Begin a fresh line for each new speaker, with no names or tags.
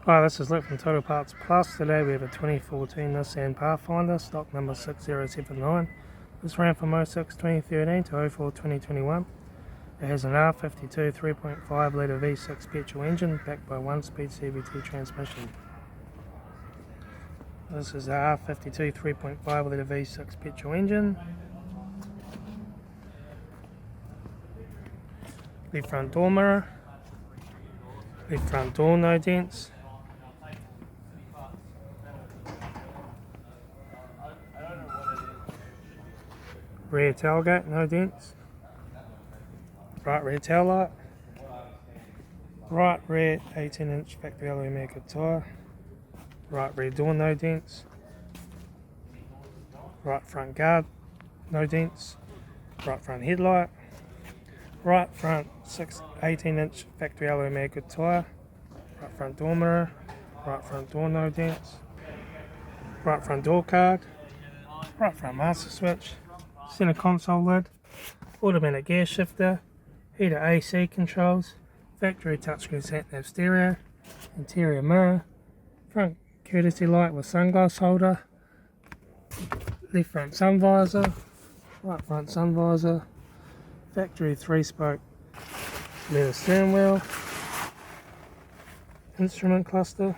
Hi, this is Litre from Total Parts Plus. Today we have a 2014 Nissan Pathfinder, stock number 6079. This ran from 06-2013 to 04-2021. It has an R52 3.5 litre V6 petrol engine backed by 1-speed CVT transmission. This is the R52 3.5 litre V6 petrol engine. The front door mirror. The front door no dents. Rear tailgate, no dents. Right rear taillight. Right rear 18-inch factory alloy mega tyre. Right rear door, no dents. Right front guard, no dents. Right front headlight. Right front 18-inch factory alloy mega tyre. Right front door mirror. Right front door, no dents. Right front door card. Right front master switch. Center console lid, automatic gear shifter, heater AC controls, factory touchscreen satnav stereo, interior mirror, front courtesy light with sunglass holder, left front sun visor, right front sun visor, factory 3-spoke leather steering wheel, instrument cluster,